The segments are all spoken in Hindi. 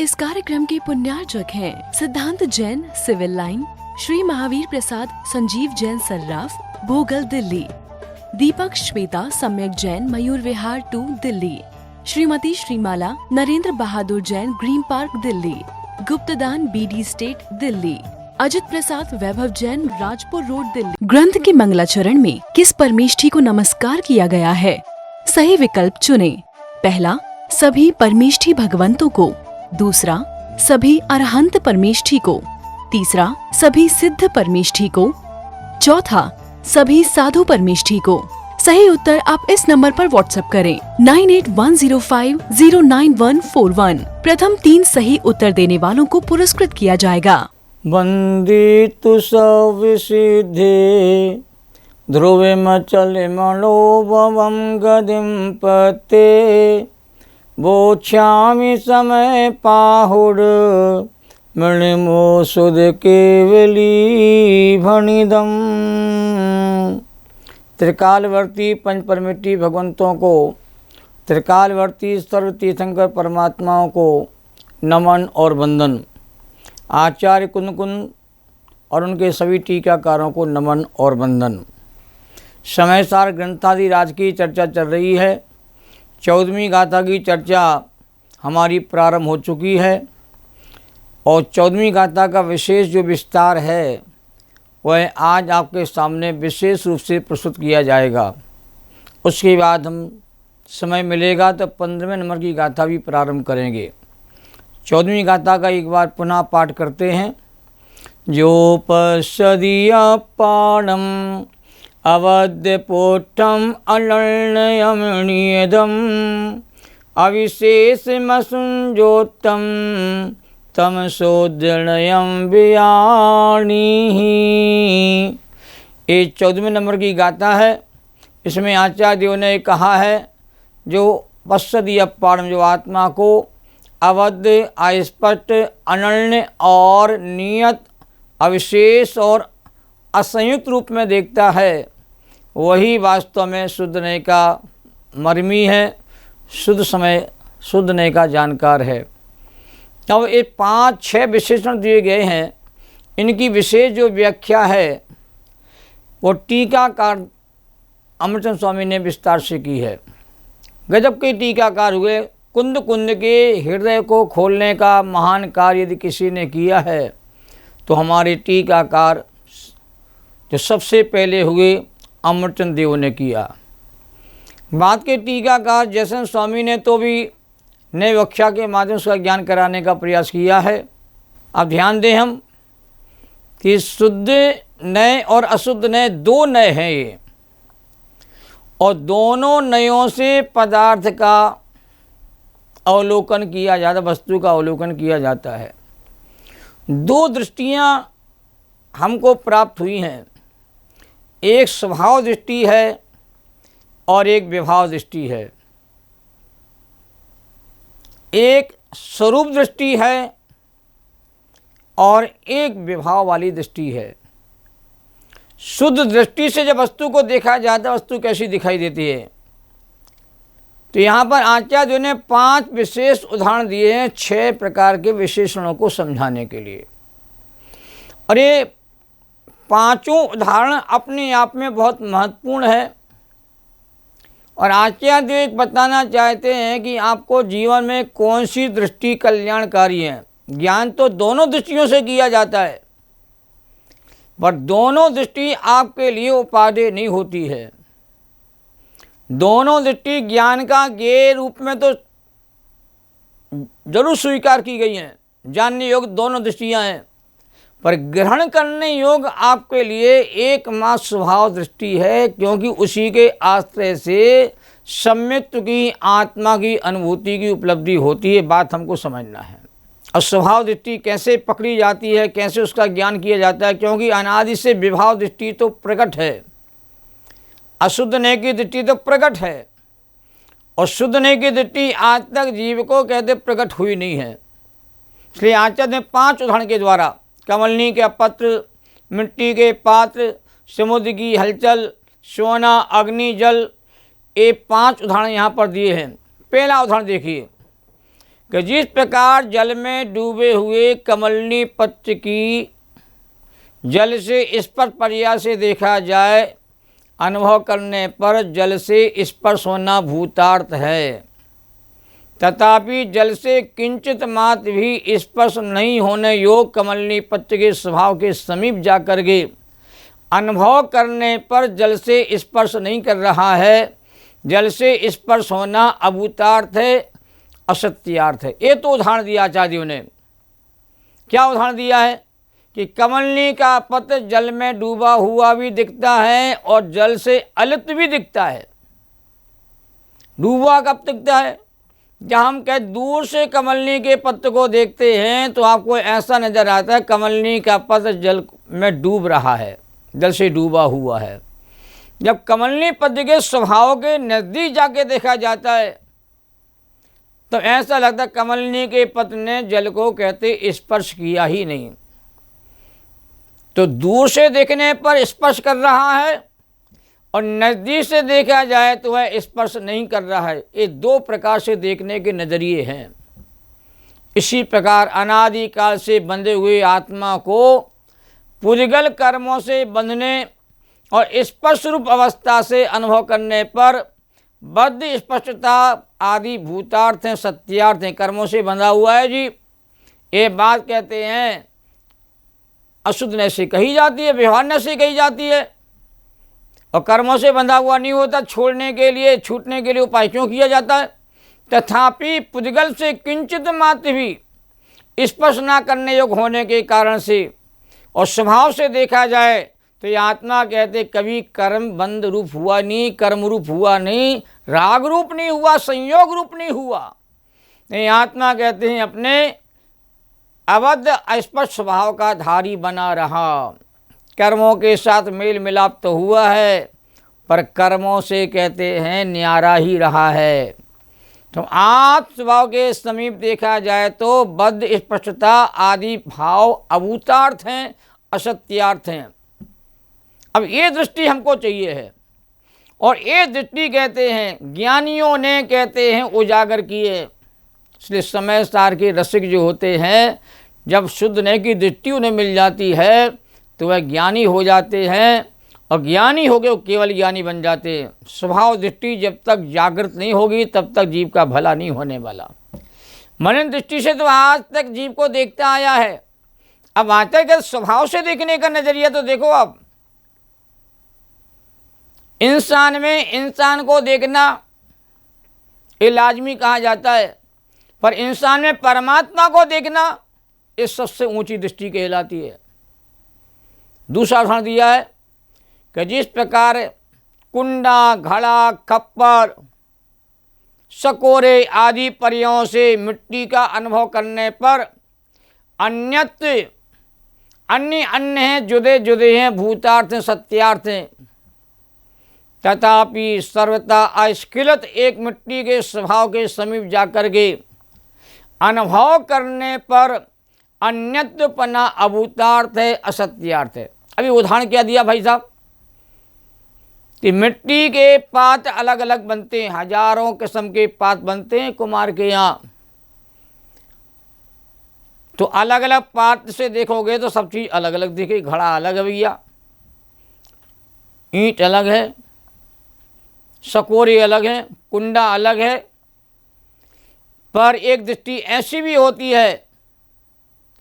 इस कार्यक्रम के पुण्यार्चक हैं Siddhant Jain, civil line, Shri Mahavir Prasad Sanjeev Jain Sarraf, Bhogal, Delhi. Deepak Shweta Samyak Jain, Mayur Vihar 2, Delhi. Shrimati Shrimala Narendra Bahadur Jain, green park, Delhi. गुप्तदान, BD state, Delhi. Ajit Prasad Vaibhav Jain, Rajpur road, Delhi. ग्रंथ के मंगलाचरण में किस परमेष्ठी को नमस्कार किया गया है? सही विकल्प चुने। पहला, सभी परमेष्ठी भगवंतों को। दूसरा, सभी अरहंत परमेष्ठी को। तीसरा, सभी सिद्ध परमेष्ठी को। चौथा, सभी साधु परमेष्ठी को। सही उत्तर आप इस नंबर पर व्हाट्सएप करें 9810509141। प्रथम 3 सही उत्तर देने वालों को पुरस्कृत किया जाएगा। वंदितु सविसिद्धे ध्रुवे मचले मनोभवं गदिं पते बोच्छामि समय पाहुड मणिमो सुध केवली भणिदम। त्रिकालवर्ती पंच परमेष्ठी भगवंतों को, त्रिकालवर्ती सर्व तीर्थंकर परमात्माओं को नमन और वंदन। आचार्य कुंद और उनके सभी टीकाकारों को नमन और वंदन। समयसार ग्रंथादि राज की चर्चा चल रही है। 14वीं गाथा की चर्चा हमारी प्रारंभ हो चुकी है और 14वीं गाथा का विशेष जो विस्तार है वह आज आपके सामने विशेष रूप से प्रस्तुत किया जाएगा। उसके बाद हम समय मिलेगा तो 15वें नंबर की गाथा भी प्रारंभ करेंगे। 14वीं गाथा का एक बार पुनः पाठ करते हैं। जो पश्यदिया पाणम अवध्यपोष्ठम अनर्णयमणियदम अविशेषमसुंजोत्तम तमसोदृणयम व्याणी। ये 14वें नंबर की गाथा है। इसमें आचार्य देव ने कहा है जो पश्यदिया पाणम, जो आत्मा को अवध, अस्पष्ट, अनन्य और नियत, अविशेष और असंयुक्त रूप में देखता है, वही वास्तव में शुद्ध नय का मर्मी है, शुद्ध समय शुद्ध नय का जानकार है। अब ये 5-6 विशेषण दिए गए हैं। इनकी विशेष जो व्याख्या है वो टीकाकार अमृतचंद स्वामी ने विस्तार से की है। गजब के टीकाकार हुए। कुंद के हृदय को खोलने का महान कार्य यदि किसी ने किया है तो हमारे टीकाकार जो सबसे पहले हुए अमृतचंद देव ने किया। बात के टीकाकार जयसंत स्वामी ने तो भी नए व्याख्या के माध्यम से ज्ञान कराने का प्रयास किया है। अब ध्यान दें हम कि शुद्ध नय और अशुद्ध नय 2 नय हैं ये, और दोनों नयों से पदार्थ का अवलोकन किया जाता, वस्तु का अवलोकन किया जाता है। 2 दृष्टियाँ हमको प्राप्त हुई हैं। एक स्वभाव दृष्टि है और एक विभाव दृष्टि है। एक स्वरूप दृष्टि है और एक विभाव वाली दृष्टि है। शुद्ध दृष्टि से जब वस्तु को देखा जाता है, वस्तु कैसी दिखाई देती है, तो यहाँ पर आचार्य ने 5 विशेष उदाहरण दिए हैं 6 प्रकार के विशेषणों को समझाने के लिए। और ये 5 उदाहरण अपने आप में बहुत महत्वपूर्ण है। और आचार्य एक बताना चाहते हैं कि आपको जीवन में कौन सी दृष्टि कल्याणकारी है। ज्ञान तो दोनों दृष्टियों से किया जाता है, पर दोनों दृष्टि आपके लिए उपादेय नहीं होती है। दोनों दृष्टि ज्ञान का ज्ञेय रूप में तो जरूर स्वीकार की गई हैं, जानने योग्य दोनों दृष्टियां हैं, पर ग्रहण करने योग्य आपके लिए एकमात्र स्वभाव दृष्टि है, क्योंकि उसी के आश्रय से सम्यत्व की, आत्मा की अनुभूति की उपलब्धि होती है। बात हमको समझना है। और स्वभाव दृष्टि कैसे पकड़ी जाती है, कैसे उसका ज्ञान किया जाता है, क्योंकि अनादि से विभाव दृष्टि तो प्रकट है, अशुद्ध नय की दृष्टि तो प्रकट है, और शुद्ध नय की दृष्टि आज तक जीव को कहते प्रकट हुई नहीं है। इसलिए आचार्य ने 5 उदाहरण के द्वारा, कमलनी के पत्र, मिट्टी के पात्र, समुद्र की हलचल, सोना, अग्नि, जल, ये 5 उदाहरण यहाँ पर दिए हैं। पहला उदाहरण देखिए, कि जिस प्रकार जल में डूबे हुए कमलनी पत्र की जल से स्पर्श पर्याय से देखा जाए, अनुभव करने पर जल से स्पर्श होना भूतार्थ है, तथापि जल से किंचित मात्र भी स्पर्श नहीं होने योग कमलनी पत्र के स्वभाव के समीप जाकर के अनुभव करने पर जल से स्पर्श नहीं कर रहा है, जल से स्पर्श होना अभूतार्थ है, असत्यार्थ है। ये तो उदाहरण दिया आचार्यों ने। क्या उदाहरण दिया है कि कमलनी का पत्र जल में डूबा हुआ भी दिखता है और जल से अलिप्त भी दिखता है। डूबा कब दिखता है? जब हम कह दूर से कमलनी के पत्र को देखते हैं तो आपको ऐसा नजर आता है कमलनी का पत्र जल में डूब रहा है, जल से डूबा हुआ है। जब कमलनी पत्र के स्वभाव के नज़दीक जाके देखा जाता है तो ऐसा लगता है कमलनी के पत्र ने जल को कहते स्पर्श किया ही नहीं। तो दूर से देखने पर स्पर्श कर रहा है और नज़दीक से देखा जाए तो वह स्पर्श नहीं कर रहा है। ये दो प्रकार से देखने के नज़रिए हैं। इसी प्रकार अनादिकाल से बंधे हुए आत्मा को पुद्गल कर्मों से बंधने और स्पर्श रूप अवस्था से अनुभव करने पर बद्ध स्पष्टता आदि भूतार्थ हैं, सत्यार्थ हैं। कर्मों से बंधा हुआ है जी, ये बात कहते हैं अशुद्ध नशे कही जाती है, व्यवहार नशे कही जाती है। और कर्मों से बंधा हुआ नहीं होता, छोड़ने के लिए छूटने के लिए उपाय क्यों किया जाता है? तथापि पुद्गल से किंचित मात्र भी स्पर्श न करने योग्य होने के कारण से और स्वभाव से देखा जाए तो ये आत्मा कहते कभी कर्म बंध रूप हुआ नहीं, कर्म रूप हुआ नहीं, राग रूप नहीं हुआ, संयोग रूप नहीं हुआ। ये आत्मा कहते हैं अपने अबद्ध अस्पष्ट स्वभाव का धारी बना रहा। कर्मों के साथ मेल मिलाप तो हुआ है पर कर्मों से कहते हैं न्यारा ही रहा है। तो आत्म स्वभाव के समीप देखा जाए तो बद्ध स्पष्टता आदि भाव अभूतार्थ हैं, असत्यार्थ हैं। अब ये दृष्टि हमको चाहिए है और ये दृष्टि कहते हैं ज्ञानियों ने कहते हैं उजागर किए। इसलिए समय सार के रसिक जो होते हैं जब शुद्ध ने की दृष्टि उन्हें मिल जाती है तो वह ज्ञानी हो जाते हैं और ज्ञानी हो गए वो केवल ज्ञानी बन जाते हैं। स्वभाव दृष्टि जब तक जागृत नहीं होगी तब तक जीव का भला नहीं होने वाला। मनन दृष्टि से तो आज तक जीव को देखता आया है। अब आता है कि स्वभाव से देखने का नजरिया तो देखो। आप इंसान में इंसान को देखना ये लाजमी कहा जाता है, पर इंसान में परमात्मा को देखना ये सबसे ऊंची दृष्टि कहलाती है। दूसरा उदाहरण दिया है कि जिस प्रकार कुंडा, घड़ा, खप्पर, सकोरे आदि पर्यायों से मिट्टी का अनुभव करने पर अन्यत्र अन्य हैं, जुदे जुदे हैं, भूतार्थ हैं, सत्यार्थ हैं, तथापि सर्वथा अस्खलित एक मिट्टी के स्वभाव के समीप जाकर के अनुभव करने पर अन्यत्वपना अभूतार्थ है, असत्यार्थ है। अभी उदाहरण क्या दिया भाई साहब कि मिट्टी के पात्र अलग अलग बनते हैं, हजारों किस्म के पात्र बनते हैं कुम्हार के यहाँ। तो अलग अलग पात्र से देखोगे तो सब चीज़ अलग अलग दिखेगी। घड़ा अलग है भैया, ईंट अलग है, सकोरे अलग हैं, कुंडा अलग है। पर एक दृष्टि ऐसी भी होती है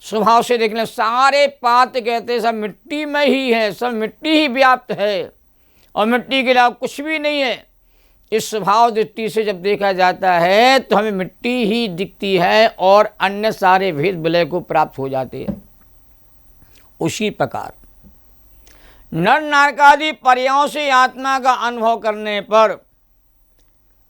स्वभाव से देखने सारे पात्र कहते सब मिट्टी में ही है, सब मिट्टी ही व्याप्त है और मिट्टी के अलावा कुछ भी नहीं है। इस स्वभाव दृष्टि से जब देखा जाता है तो हमें मिट्टी ही दिखती है और अन्य सारे भेद विलय को प्राप्त हो जाते हैं। उसी प्रकार नर नारकादि पर्यायों से आत्मा का अनुभव करने पर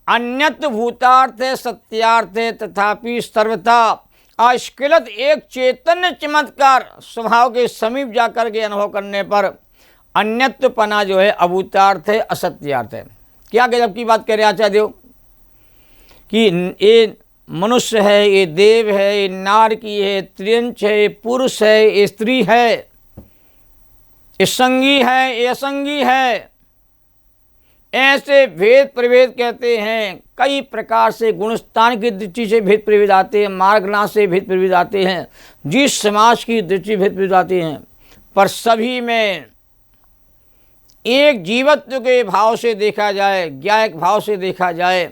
अन्यत्र भूतार्थ है, सत्यार्थ है, तथापि सर्वथा अस्खलित एक चैतन्य चमत्कार स्वभाव के समीप जाकर के अनुभव करने पर अन्यत्वपना जो है अभूतार्थ है, असत्यार्थ है। क्या गजब की बात कह रहे आचार्य देव कि ये मनुष्य है, ये देव है, ये नारकी है, त्रियंच है, पुरुष है, ये स्त्री है, ये संगी है, ये असंगी है। ऐसे भेद प्रभेद कहते हैं, कई प्रकार से गुणस्थान की दृष्टि से भेद प्रभेद आते हैं, मार्गनाश से भेद प्रभेद आते हैं, जिस समाज की दृष्टि भेद प्रभेद आते हैं, पर सभी में एक जीवत्व के भाव से देखा जाए, ज्ञायक भाव से देखा जाए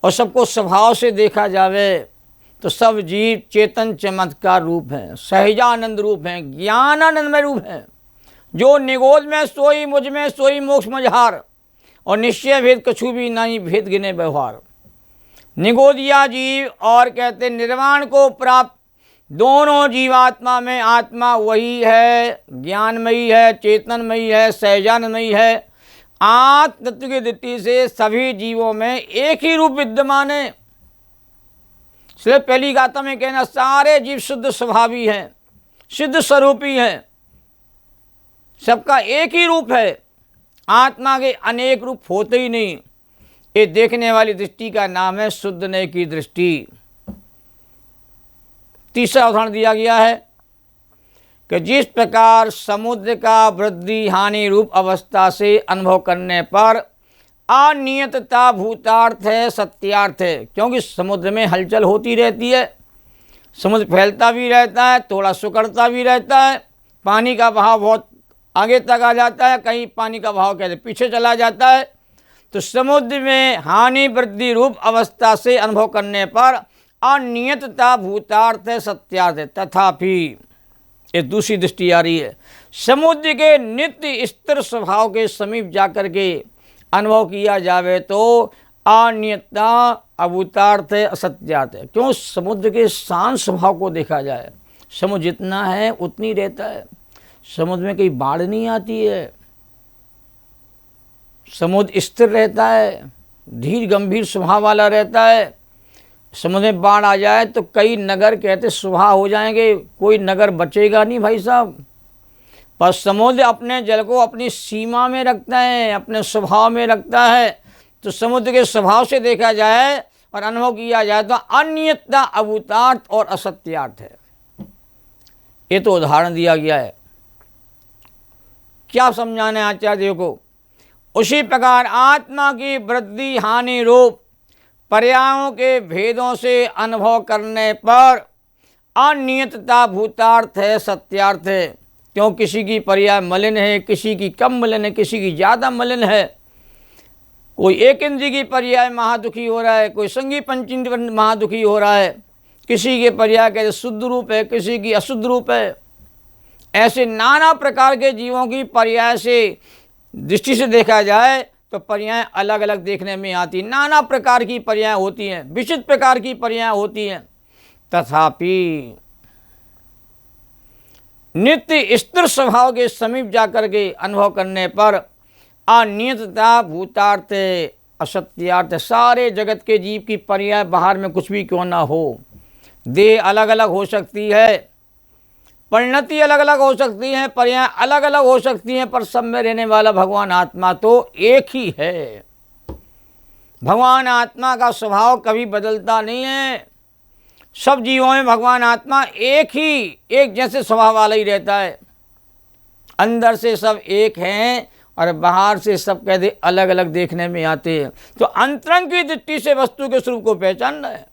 और सबको स्वभाव से देखा जावे तो सब जीव चेतन चमत्कार रूप हैं, सहजानंद रूप हैं, ज्ञानानंदमय रूप हैं। जो निगोद में सोई मुझ में सोई मोक्ष मझार, और निश्चय भेद कछु भी नहीं भेद गिने व्यवहार। निगोदिया जीव और कहते निर्वाण को प्राप्त दोनों जीवात्मा में आत्मा वही है, ज्ञानमयी है, चेतनमयी है, सहजानमयी है। आत्म तत्व की दृष्टि से सभी जीवों में एक ही रूप विद्यमान है। सिर्फ पहली गाथा में कहना सारे जीव शुद्ध स्वभावी हैं, सिद्ध स्वरूपी हैं, सबका एक ही रूप है, आत्मा के अनेक रूप होते ही नहीं। ये देखने वाली दृष्टि का नाम है शुद्ध नय की दृष्टि। तीसरा उदाहरण दिया गया है कि जिस प्रकार समुद्र का वृद्धि हानि रूप अवस्था से अनुभव करने पर अनियतता भूतार्थ है, सत्यार्थ है, क्योंकि समुद्र में हलचल होती रहती है, समुद्र फैलता भी रहता है, थोड़ा सुकड़ता भी रहता है, पानी का बहाव बहुत आगे तक आ जाता है, कहीं पानी का बहाव कहते पीछे चला जाता है। तो समुद्र में हानि वृद्धि रूप अवस्था से अनुभव करने पर अनियतता भूतार्थ है, सत्यार्थ है। तथापि ये दूसरी दृष्टि आ रही है, समुद्र के नित्य स्थिर स्वभाव के समीप जाकर के अनुभव किया जावे तो अनियतता अभूतार्थ है, असत्यार्थ है। क्यों? समुद्र के शांत स्वभाव को देखा जाए, समुद्र जितना है उतनी रहता है, समुद्र में कहीं बाढ़ नहीं आती है, समुद्र स्थिर रहता है, धीर गंभीर स्वभाव वाला रहता है। समुद्र में बाढ़ आ जाए तो कई नगर कहते सुबह हो जाएंगे, कोई नगर बचेगा नहीं भाई साहब। पर समुद्र अपने जल को अपनी सीमा में रखता है, अपने स्वभाव में रखता है। तो समुद्र के स्वभाव से देखा जाए और अनुभव किया जाए तो अनियतता अभूतार्थ और असत्यार्थ है। ये तो उदाहरण दिया गया है, क्या समझाना है आचार्य को। उसी प्रकार आत्मा की वृद्धि हानि रूप पर्यायों के भेदों से अनुभव करने पर अनियतता भूतार्थ है, सत्यार्थ है। क्यों? किसी की पर्याय मलिन है, किसी की कम मलिन है, किसी की ज़्यादा मलिन है। कोई एक इंद्रिय की पर्याय महादुखी हो रहा है, कोई संगी पंचेंद्रिय महादुखी हो रहा है, किसी के पर्याय कहते शुद्ध रूप है, किसी की अशुद्ध रूप है। ऐसे नाना प्रकार के जीवों की पर्याय से दृष्टि से देखा जाए तो पर्याय अलग अलग देखने में आती, नाना प्रकार की पर्याय होती हैं, विचित्र प्रकार की पर्याय होती हैं। तथापि नित्य स्थिर स्वभाव के समीप जाकर के अनुभव करने पर अनियतता भूतार्थ असत्यार्थ, सारे जगत के जीव की पर्याय बाहर में कुछ भी क्यों ना हो, देह अलग अलग हो सकती है, परिणति अलग अलग हो सकती है, पर्याय अलग अलग हो सकती हैं, पर सब में रहने वाला भगवान आत्मा तो एक ही है। भगवान आत्मा का स्वभाव कभी बदलता नहीं है। सब जीवों में भगवान आत्मा एक जैसे स्वभाव वाला ही रहता है। अंदर से सब एक हैं और बाहर से सब कहते अलग अलग देखने में आते हैं। तो अंतरंग की दृष्टि से वस्तु के स्वरूप को पहचानना है।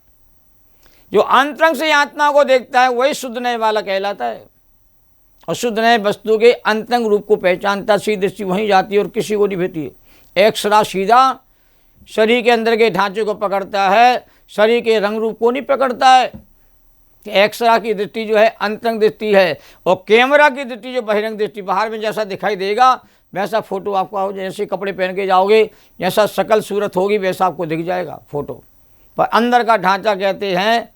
जो अंतरंग से आत्मा को देखता है वही शुद्ध नय वाला कहलाता है, और शुद्ध नय वस्तु के अंतरंग रूप को पहचानता, सीधी दृष्टि वहीं जाती है और किसी को नहीं भेजती। एक सरा सीधा शरीर के अंदर के ढांचे को पकड़ता है, शरीर के रंग रूप को नहीं पकड़ता है। एक्सरा की दृष्टि जो है अंतरंग दृष्टि है, और कैमरा की दृष्टि जो बहिरंग दृष्टि, बाहर में जैसा दिखाई देगा वैसा फोटो आपको आओ, जैसे कपड़े पहन के जाओगे जैसा शकल सूरत होगी वैसा आपको दिख जाएगा फोटो। पर अंदर का ढांचा कहते हैं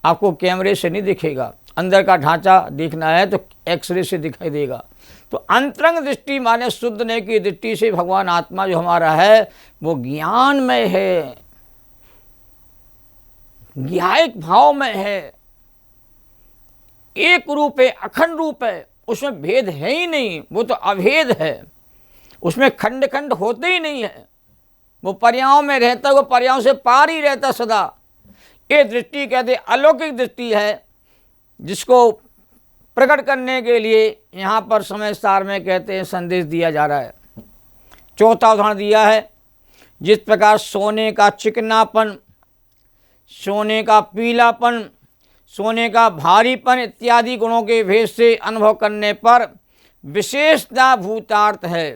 आपको कैमरे से नहीं दिखेगा, अंदर का ढांचा देखना है तो एक्सरे से दिखाई देगा। तो अंतरंग दृष्टि माने शुद्ध नय की दृष्टि से भगवान आत्मा जो हमारा है वो ज्ञानमय है, ज्ञायक भाव में है, एक रूप है, अखंड रूप है, उसमें भेद है ही नहीं, वो तो अभेद है, उसमें खंड खंड होते ही नहीं है, वो पर्यायों में रहता है, वो पर्यायों से पार ही रहता सदा। ये दृष्टि कहते अलौकिक दृष्टि है, जिसको प्रकट करने के लिए यहाँ पर समय सार में कहते हैं संदेश दिया जा रहा है। चौथा उदाहरण दिया है जिस प्रकार सोने का चिकनापन, सोने का पीलापन, सोने का भारीपन इत्यादि गुणों के भेद से अनुभव करने पर विशेषता भूतार्थ है,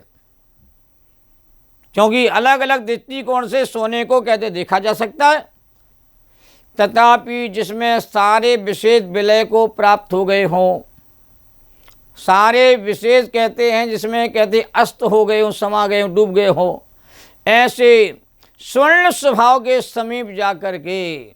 क्योंकि अलग अलग दृष्टिकोण से सोने को कहते देखा जा सकता है। तथापि जिसमें सारे विशेष विलय को प्राप्त हो गए हों, सारे विशेष कहते हैं जिसमें कहते अस्त हो गए हों, समा गए हों, डूब गए हों, ऐसे स्वर्ण स्वभाव के समीप जाकर के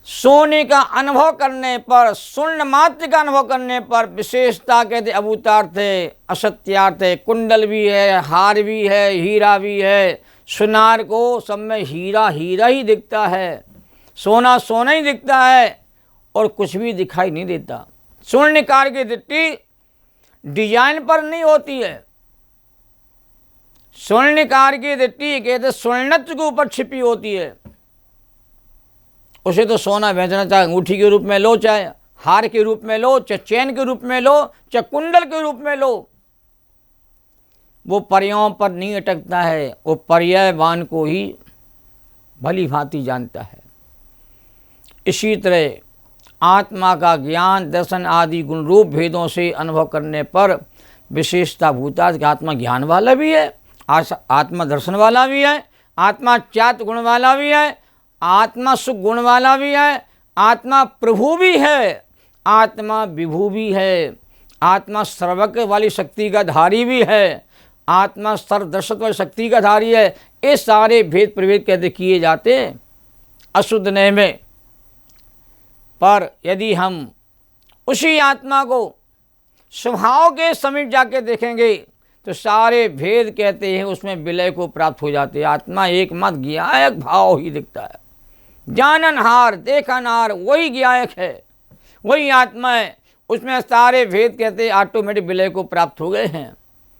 सोने का अनुभव करने पर, स्वर्ण मात्र का अनुभव करने पर विशेषता कहते अभूतार्थ है, असत्यार्थ है। कुंडल भी है, हार भी है, हीरा भी है। सुनार को सब में हीरा हीरा ही दिखता है, सोना सोना ही दिखता है और कुछ भी दिखाई नहीं देता। स्वर्णकार की दृष्टि डिजाइन पर नहीं होती है, स्वर्णकार की दृष्टि कहते स्वर्णत्व के ऊपर छिपी होती है। उसे तो सोना बेचना, चाहे अंगूठी के रूप में लो, चाहे हार के रूप में लो, चाहे चैन के रूप में लो, चाहे कुंडल के रूप में लो, वो पर्यायों पर नहीं अटकता है, वो पर्यायवान को ही भली भांति जानता है। इसी तरह आत्मा का ज्ञान, दर्शन आदि गुण रूप भेदों से अनुभव करने पर विशेषता भूतार्थ कि आत्मा ज्ञान वाला भी है, आत्मा दर्शन वाला भी है, आत्मा चात गुण वाला भी है, आत्मा सुख गुण वाला भी है, आत्मा प्रभु भी है, आत्मा विभू भी है, आत्मा सर्वज्ञ वाली शक्ति का धारी भी है, आत्मा सर्वदर्शक वाली शक्ति का धारी है। ये सारे भेद प्रभेद कहते किए जाते हैं अशुद्ध नय में। पर यदि हम उसी आत्मा को स्वभाव के समीप जाके देखेंगे तो सारे भेद कहते हैं उसमें विलय को प्राप्त हो जाते हैं। आत्मा एकमात्र ज्ञायक भाव ही दिखता है, जाननहार देखनहार वही ज्ञायक है, वही आत्मा है। उसमें सारे भेद कहते ऑटोमेटिक विलय को प्राप्त हो गए हैं।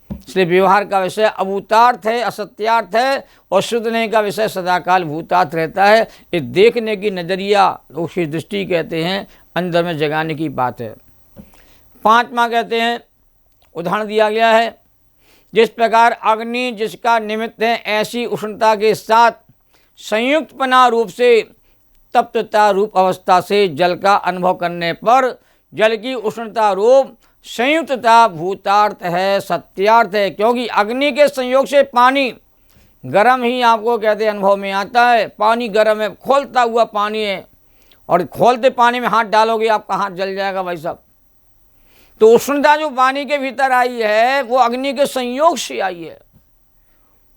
इसलिए व्यवहार का विषय अभूतार्थ है, असत्यार्थ है, और शुद्ध नहीं का विषय सदाकाल भूतार्थ रहता है। ये देखने की नजरिया, उसकी दृष्टि कहते हैं अंदर में जगाने की बात है। पांचवा कहते हैं उदाहरण दिया गया है, जिस प्रकार अग्नि जिसका निमित्त है ऐसी उष्णता के साथ संयुक्तपना रूप से तप्तता रूप अवस्था से जल का अनुभव करने पर जल की उष्णता रूप संयुक्तता भूतार्थ है, सत्यार्थ है। क्योंकि अग्नि के संयोग से पानी गर्म ही आपको कहते अनुभव में आता है। पानी गर्म है, खोलता हुआ पानी है, और खोलते पानी में हाथ डालोगे आपका हाथ जल जाएगा भाई साहब। तो उष्णता जो पानी के भीतर आई है वो अग्नि के संयोग से आई है,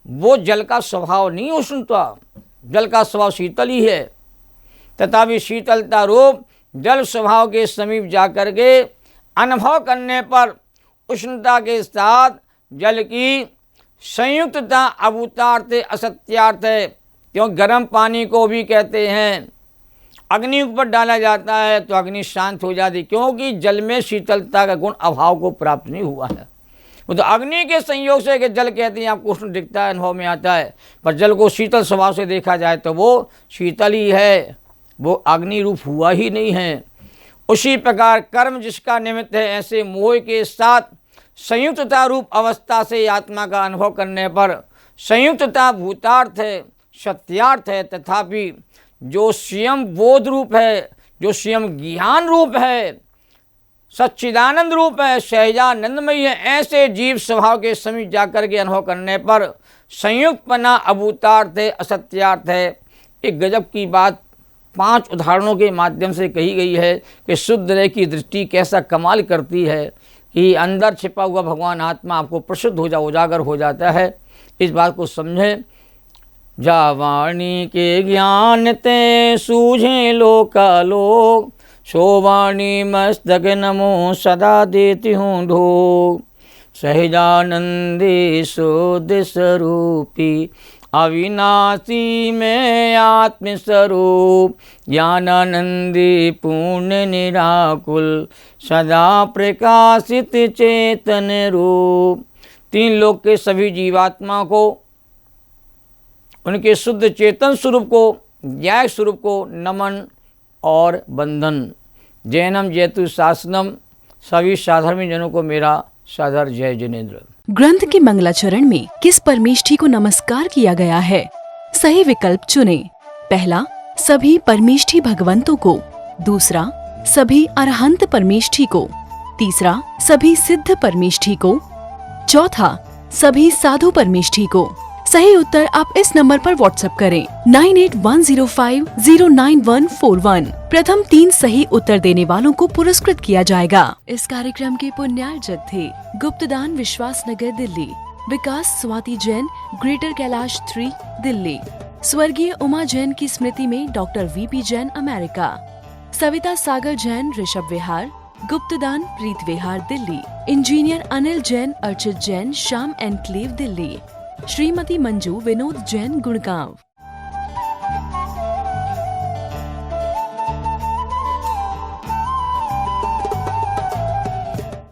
वो जल का स्वभाव नहीं उष्णता, जल का स्वभाव शीतल ही है। तथापि शीतलता रूप जल स्वभाव के समीप जाकर के अनुभव करने पर उष्णता के साथ जल की संयुक्तता अभूतार्थ असत्यार्थ है। क्योंकि गर्म पानी को भी कहते हैं अग्नि ऊपर डाला जाता है तो अग्नि शांत हो जाती, क्योंकि जल में शीतलता का गुण अभाव को प्राप्त नहीं हुआ है। वो तो अग्नि के संयोग से कि जल कहते हैं आपको उष्ण दिखता है, अनुभव में आता है, पर जल को शीतल स्वभाव से देखा जाए तो वो शीतल ही है, वो अग्नि रूप हुआ ही नहीं है। उसी प्रकार कर्म जिसका निमित्त है ऐसे मोह के साथ संयुक्तता रूप अवस्था से आत्मा का अनुभव करने पर संयुक्तता भूतार्थ है, सत्यार्थ है। तथापि जो स्वयं बोध रूप है, जो स्वयं ज्ञान रूप है, सच्चिदानंद रूप है, सहजानंदमयी है, ऐसे जीव स्वभाव के समीप जाकर के अनुभव करने पर संयुक्तपना अभूतार्थ है, असत्यार्थ है। एक गजब की बात 5 उदाहरणों के माध्यम से कही गई है कि शुद्ध रह की दृष्टि कैसा कमाल करती है कि अंदर छिपा हुआ भगवान आत्मा आपको प्रसिद्ध उजागर हो जाता है। इस बात को समझें। जावाणी के ज्ञान ते सूझे लोकालोक, शोवाणी मस्तक नमो सदा देती हूँ ढोक। सहजानंदी शुद्ध स्वरूपी अविनाशी में आत्मस्वरूप, ज्ञानानंदी पूर्ण निराकुल सदा प्रकाशित चेतन रूप। 3 लोक के सभी जीवात्मा को उनके शुद्ध चेतन स्वरूप को, ज्ञायक स्वरूप को नमन और बंधन। जैनम जैतु शासनम, सभी साधर्मी जनों को मेरा सादर जय जिनेन्द्र। ग्रंथ के मंगलाचरण में किस परमेष्ठी को नमस्कार किया गया है? सही विकल्प चुनें। पहला, सभी परमेष्ठी भगवंतों को। दूसरा, सभी अरहंत परमेष्ठी को। तीसरा, सभी सिद्ध परमेष्ठी को। चौथा, सभी साधु परमेष्ठी को। सही उत्तर आप इस नंबर पर व्हाट्सएप करें 9810509141। प्रथम 3 सही उत्तर देने वालों को पुरस्कृत किया जाएगा। इस कार्यक्रम के पुण्यार्जक थे गुप्तदान विश्वास नगर दिल्ली, विकास स्वाति जैन ग्रेटर कैलाश 3 दिल्ली, स्वर्गीय उमा जैन की स्मृति में doctor VP Jain America, Savita Sagar Jain Rishabh Vihar, गुप्तदान प्रीत विहार दिल्ली, इंजीनियर अनिल जैन अर्चित जैन श्याम एनक्लेव दिल्ली, श्रीमती मंजू विनोद जैन गुड़गांव।